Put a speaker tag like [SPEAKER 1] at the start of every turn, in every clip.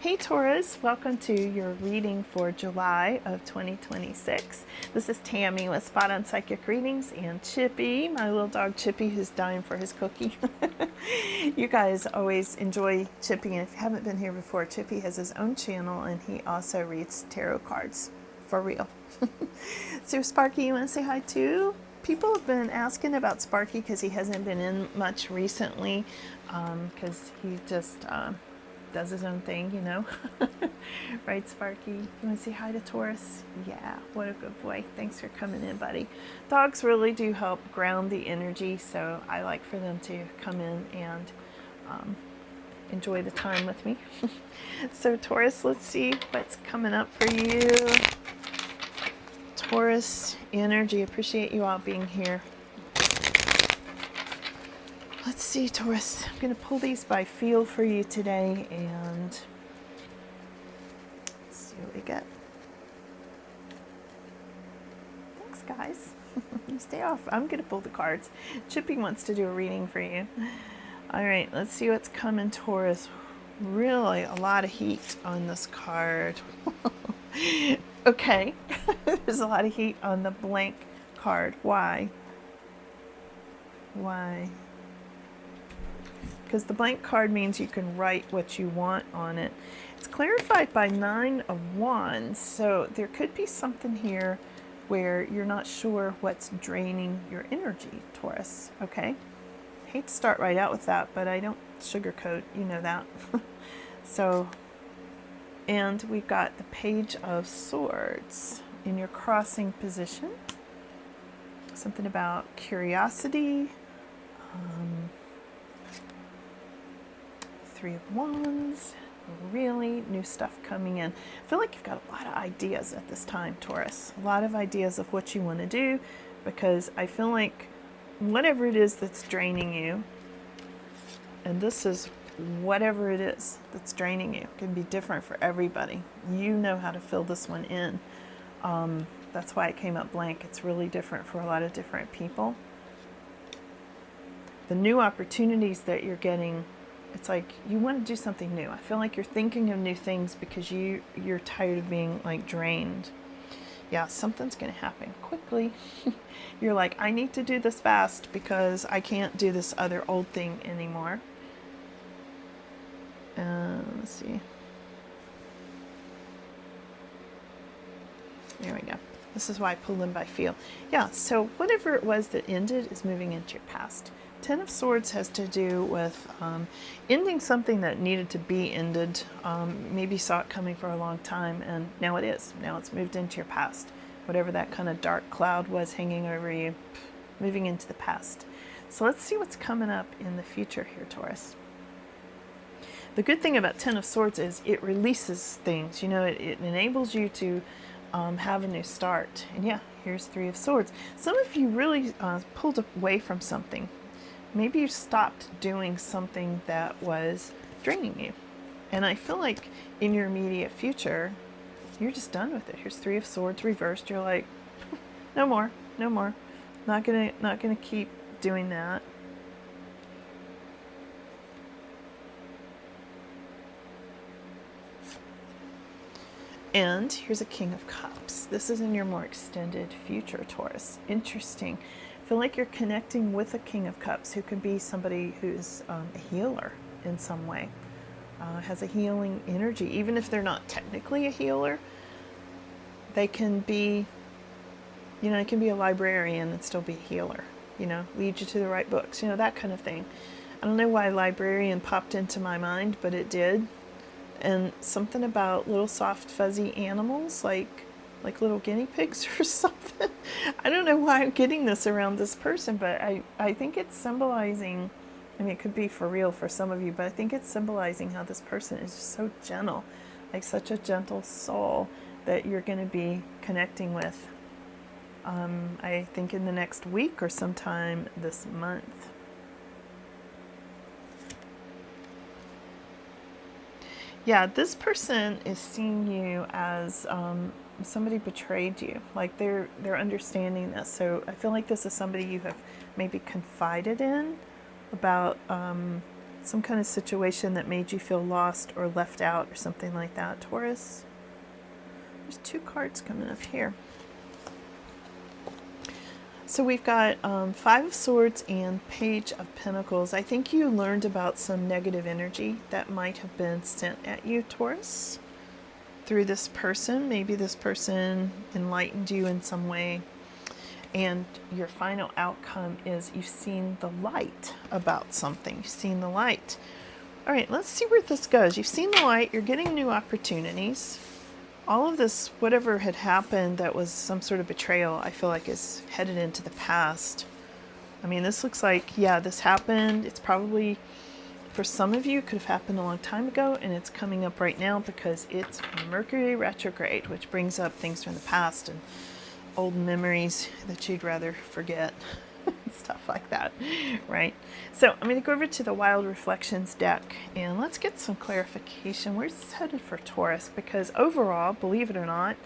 [SPEAKER 1] Hey Taurus, welcome to your reading for July of 2026. This is Tammy with Spot on Psychic Readings and Chippy, my little dog Chippy, who's dying for his cookie. You guys always enjoy Chippy, and if you haven't been here before, Chippy has his own channel and he also reads tarot cards, for real. So Sparky, you want to say hi too? People have been asking about Sparky because he hasn't been in much recently, because he just does his own thing, you know. Right, Sparky? You want to say hi to Taurus? Yeah, what a good boy. Thanks for coming in, buddy. Dogs really do help ground the energy, so I like for them to come in and enjoy the time with me. So Taurus, let's see what's coming up for you. Taurus energy, appreciate you all being here. Let's see, Taurus. I'm going to pull these by feel for you today and see what we get. Thanks, guys. Stay off. I'm going to pull the cards. Chippy wants to do a reading for you. All right, let's see what's coming, Taurus. Really a lot of heat on this card. Okay. There's a lot of heat on the blank card. Why? Why? Because the blank card means you can write what you want on it. It's clarified by 9 of Wands, so there could be something here where you're not sure what's draining your energy, Taurus, okay? I hate to start right out with that, but I don't sugarcoat, you know that. So, and we've got the Page of Swords in your crossing position. Something about curiosity. Three of Wands, really new stuff coming in. I feel like you've got a lot of ideas at this time, Taurus. A lot of ideas of what you want to do, because I feel like whatever it is that's draining you, and this is whatever it is that's draining you, can be different for everybody. You know how to fill this one in. That's why it came up blank. It's really different for a lot of different people. The new opportunities that you're getting, it's like you want to do something new. I feel like you're thinking of new things because you're tired of being like drained. Yeah, something's going to happen quickly. You're like, I need to do this fast because I can't do this other old thing anymore. Let's see. There we go. This is why I pulled them by feel. Yeah, so whatever it was that ended is moving into your past. Ten of Swords has to do with ending something that needed to be ended. Maybe you saw it coming for a long time, and now it is. Now it's moved into your past. Whatever that kind of dark cloud was hanging over you, moving into the past. So let's see what's coming up in the future here, Taurus. The good thing about Ten of Swords is it releases things. You know, it enables you to have a new start. And yeah, here's Three of Swords. Some of you really pulled away from something. Maybe you stopped doing something that was draining you. And I feel like in your immediate future, you're just done with it. Here's Three of Swords reversed. You're like, no more, no more. Not gonna keep doing that. And here's a King of Cups. This is in your more extended future, Taurus. Interesting. I feel like you're connecting with a King of Cups who could be somebody who's a healer in some way, has a healing energy. Even if they're not technically a healer, they can be, you know, it can be a librarian and still be a healer, you know, lead you to the right books, you know, that kind of thing. I don't know why librarian popped into my mind, but it did. And something about little soft fuzzy animals, like little guinea pigs or something. I don't know why I'm getting this around this person, but I think it's symbolizing, I mean, it could be for real for some of you, but I think it's symbolizing how this person is just so gentle, like such a gentle soul that you're going to be connecting with, I think in the next week or sometime this month. Yeah, this person is seeing you as somebody betrayed you. Like they're understanding this. So I feel like this is somebody you have maybe confided in about Some kind of situation that made you feel lost or left out or something like that, Taurus. There's 2 cards coming up here. So we've got 5 of Swords and Page of Pentacles. I think you learned about some negative energy that might have been sent at you, Taurus, through this person. Maybe this person enlightened you in some way. And your final outcome is you've seen the light about something. You've seen the light. All right, let's see where this goes. You've seen the light. You're getting new opportunities. All of this, whatever had happened that was some sort of betrayal, I feel like is headed into the past. I mean, this looks like, yeah, this happened. It's probably, for some of you, it could have happened a long time ago, and it's coming up right now because it's Mercury retrograde, which brings up things from the past and old memories that you'd rather forget. Stuff like that, right? So I'm going to go over to the Wild Reflections deck and let's get some clarification. Where's this headed for Taurus? Because overall, believe it or not,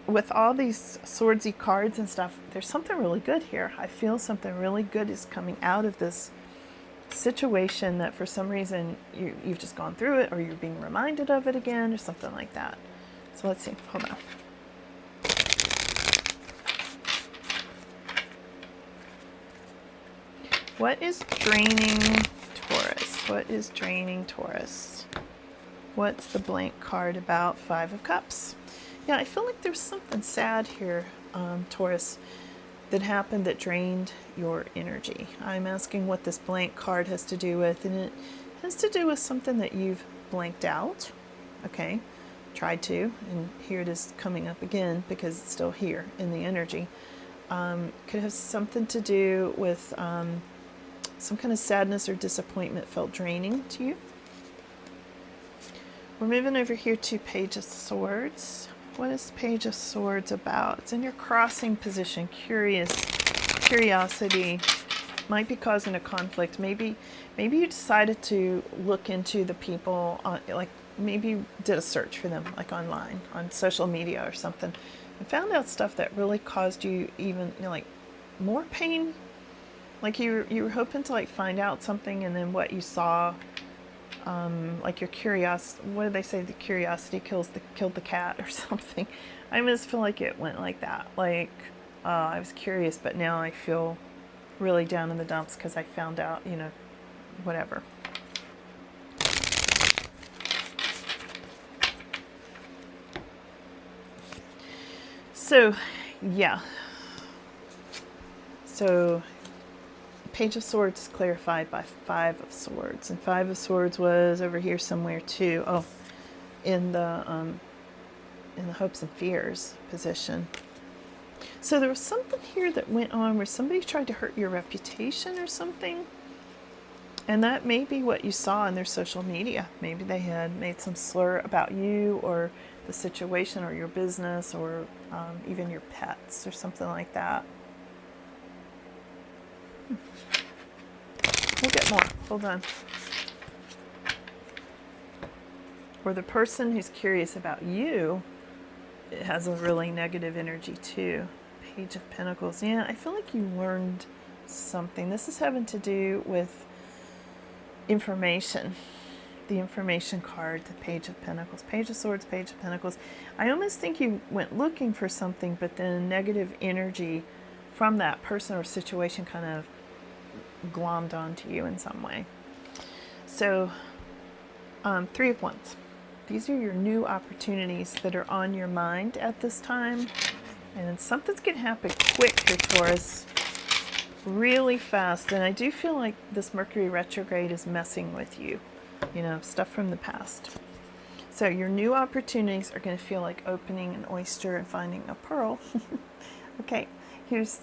[SPEAKER 1] with all these swordsy cards and stuff, there's something really good here. I feel something really good is coming out of this situation that for some reason you've just gone through it, or you're being reminded of it again, or something like that. So let's see. Hold on. What is draining Taurus? What is draining Taurus? What's the blank card about? 5 of Cups. Yeah, I feel like there's something sad here, Taurus, that happened that drained your energy. I'm asking what this blank card has to do with, and it has to do with something that you've blanked out. Okay, tried to, and here it is coming up again because it's still here in the energy. Could have something to do with some kind of sadness or disappointment felt draining to you. We're moving over here to Page of Swords. What is Page of Swords about? It's in your crossing position. Curiosity might be causing a conflict. Maybe you decided to look into the people, like maybe you did a search for them, like online, on social media or something, and found out stuff that really caused you even, like more pain. Like you were hoping to like find out something, and then what you saw, like your curiosity. What do they say? The curiosity killed the cat or something. I just feel like it went like that. Like I was curious, but now I feel really down in the dumps because I found out, whatever. So, yeah. So. Page of Swords is clarified by 5 of Swords, and 5 of Swords was over here somewhere too. Oh, in the hopes and fears position. So there was something here that went on where somebody tried to hurt your reputation or something, and that may be what you saw in their social media. Maybe they had made some slur about you or the situation or your business or even your pets or something like that. We'll get more. Hold on. Or the person who's curious about you, it has a really negative energy too. Page of Pentacles. Yeah, I feel like you learned something. This is having to do with information. The information card, the Page of Pentacles. Page of Swords, Page of Pentacles. I almost think you went looking for something, but then negative energy from that person or situation kind of glommed onto you in some way. So 3 of Wands. These are your new opportunities that are on your mind at this time, and something's gonna happen quick here, Taurus, really fast. And I do feel like this Mercury retrograde is messing with you, stuff from the past. So your new opportunities are going to feel like opening an oyster and finding a pearl. Okay. Here's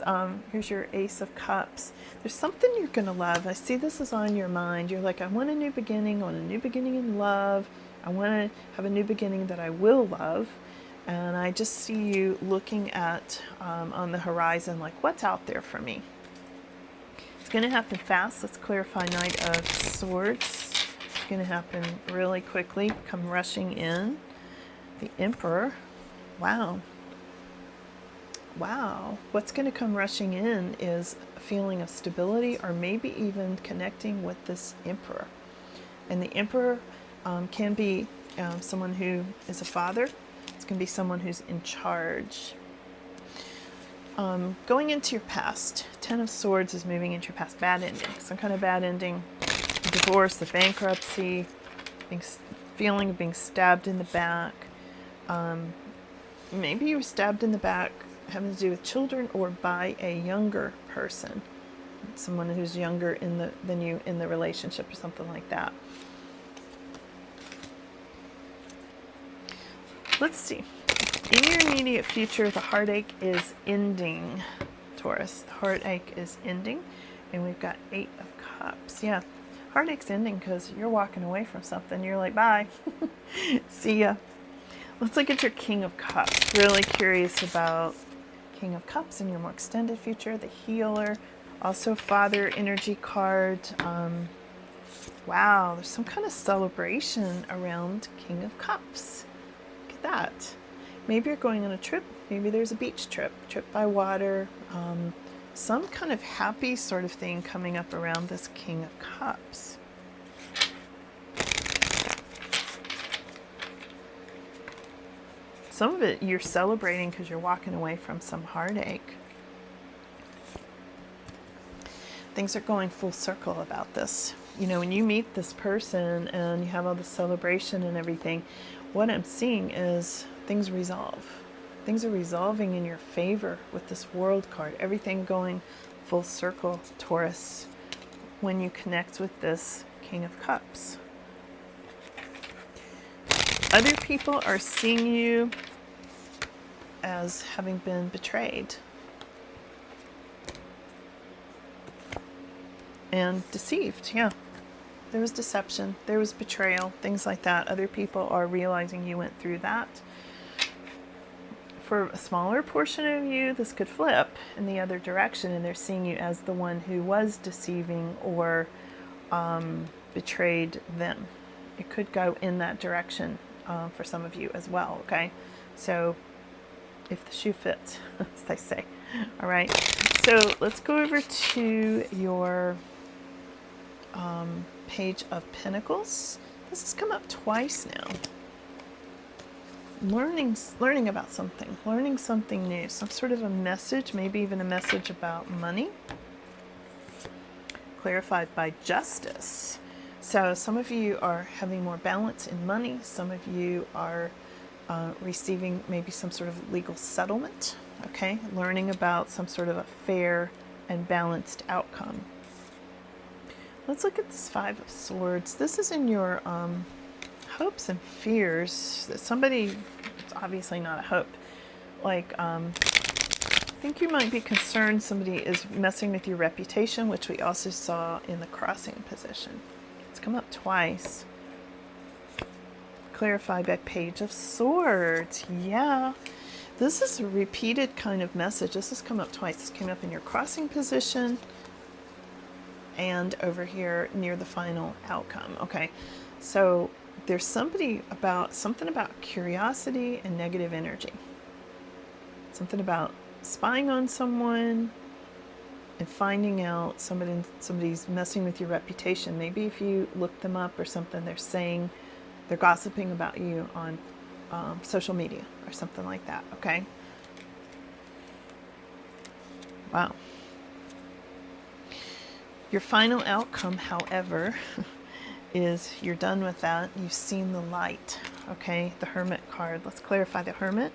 [SPEAKER 1] your Ace of Cups. There's something you're going to love. I see this is on your mind. You're like, I want a new beginning. I want a new beginning in love. I want to have a new beginning that I will love. And I just see you looking at on the horizon, like, what's out there for me? It's going to happen fast. Let's clarify Knight of Swords. It's going to happen really quickly. Come rushing in. The Emperor. Wow. Wow, what's going to come rushing in is a feeling of stability, or maybe even connecting with this Emperor. And the Emperor can be someone who is a father. It's going to be someone who's in charge. Going into your past. Ten of Swords is moving into your past. Bad ending. Some kind of bad ending. Divorce, the bankruptcy, feeling of being stabbed in the back. Maybe you were stabbed in the back having to do with children or by a younger person. Someone who's younger than you in the relationship or something like that. Let's see. In your immediate future, the heartache is ending, Taurus. The heartache is ending. And we've got 8 of Cups. Yeah, heartache's ending because you're walking away from something. You're like, bye. See ya. Let's look at your King of Cups. Really curious about King of Cups in your more extended future. The Healer. Also Father energy card. Wow, there's some kind of celebration around King of Cups. Look at that. Maybe you're going on a trip. Maybe there's a beach trip by water. Some kind of happy sort of thing coming up around this King of Cups. Some of it you're celebrating because you're walking away from some heartache. Things are going full circle about this. You know, when you meet this person and you have all this celebration and everything, what I'm seeing is things resolve. Things are resolving in your favor with this World card. Everything going full circle, Taurus, when you connect with this King of Cups. Other people are seeing you as having been betrayed and deceived. Yeah, there was deception, there was betrayal, things like that. Other people are realizing you went through that. For a smaller portion of you, this could flip in the other direction, and they're seeing you as the one who was deceiving or betrayed them. It could go in that direction for some of you as well, okay? So if the shoe fits, as they say. All right, so let's go over to your Page of Pentacles. This has come up twice now. Learning about something, learning something new, some sort of a message, maybe even a message about money. Clarified by Justice. So some of you are having more balance in money. Some of you are receiving maybe some sort of legal settlement. Okay, learning about some sort of a fair and balanced outcome. Let's look at this 5 of Swords. This is in your hopes and fears. Somebody, it's obviously not a hope. Like, I think you might be concerned somebody is messing with your reputation, which we also saw in the crossing position. It's come up twice. Clarified by Page of Swords. Yeah. This is a repeated kind of message. This has come up twice. This came up in your crossing position and over here near the final outcome. Okay, so there's something about curiosity and negative energy. Something about spying on someone and finding out somebody's messing with your reputation. Maybe if you look them up or something, they're gossiping about you on social media or something like that. Okay. Wow. Your final outcome, however, is you're done with that. You've seen the light. Okay, the Hermit card. Let's clarify the Hermit.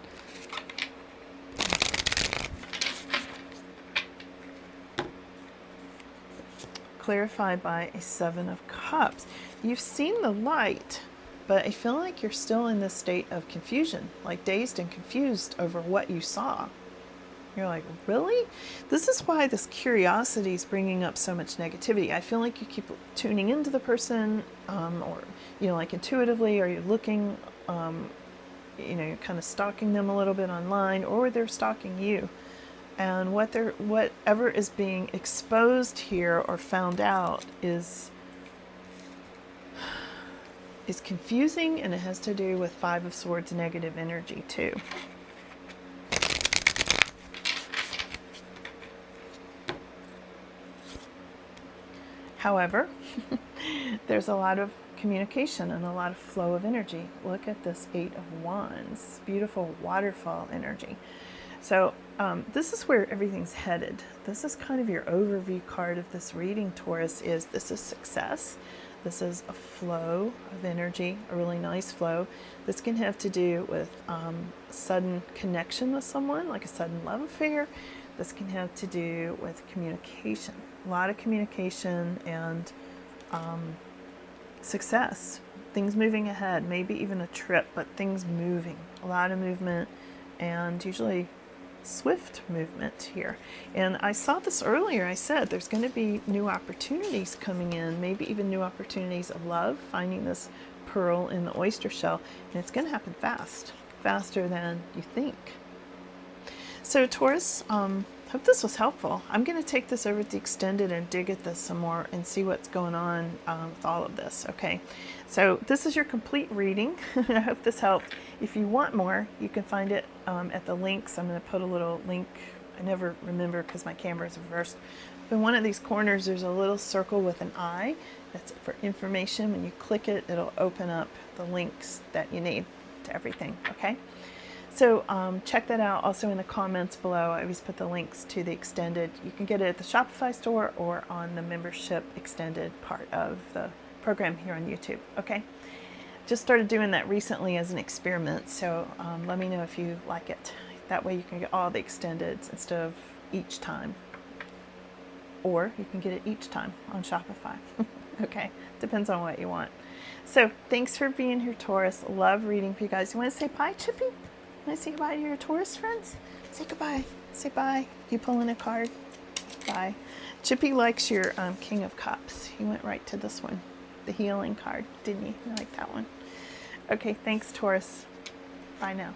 [SPEAKER 1] Clarified by a 7 of Cups. You've seen the light, but I feel like you're still in this state of confusion, like dazed and confused over what you saw. You're like, really? This is why this curiosity is bringing up so much negativity. I feel like you keep tuning into the person, or, like intuitively, or you're looking, you're kind of stalking them a little bit online, or they're stalking you. And whatever is being exposed here or found out is confusing, and it has to do with 5 of Swords negative energy too. However, there's a lot of communication and a lot of flow of energy. Look at this Eight of Wands, beautiful waterfall energy. So this is where everything's headed. This is kind of your overview card of this reading, Taurus, is this is success. This is a flow of energy, a really nice flow. This can have to do with sudden connection with someone, like a sudden love affair. This can have to do with communication, a lot of communication and success, things moving ahead, maybe even a trip, but things moving, a lot of movement, and usually swift movement here. And I saw this earlier. I said there's going to be new opportunities coming in, maybe even new opportunities of love, finding this pearl in the oyster shell, and it's going to happen fast, faster than you think. So Taurus, hope this was helpful. I'm going to take this over to the extended and dig at this some more and see what's going on with all of this. Okay, so this is your complete reading. I hope this helped. If you want more, you can find it at the links. I'm going to put a little link. I never remember because my camera is reversed. In one of these corners, there's a little circle with an eye. That's for information. When you click it, it'll open up the links that you need to everything. Okay. So check that out. Also in the comments below, I always put the links to the extended. You can get it at the Shopify store or on the membership extended part of the program here on YouTube. Okay. Just started doing that recently as an experiment. So let me know if you like it. That way you can get all the extendeds instead of each time. Or you can get it each time on Shopify. Okay. Depends on what you want. So thanks for being here, Taurus. Love reading for you guys. You want to say bye, Chippy? Want to say goodbye to your Taurus friends? Say goodbye. Say bye. You pulling a card? Bye. Chippy likes your King of Cups. He went right to this one, the healing card, didn't you? You like that one? Okay, thanks, Taurus. Bye now.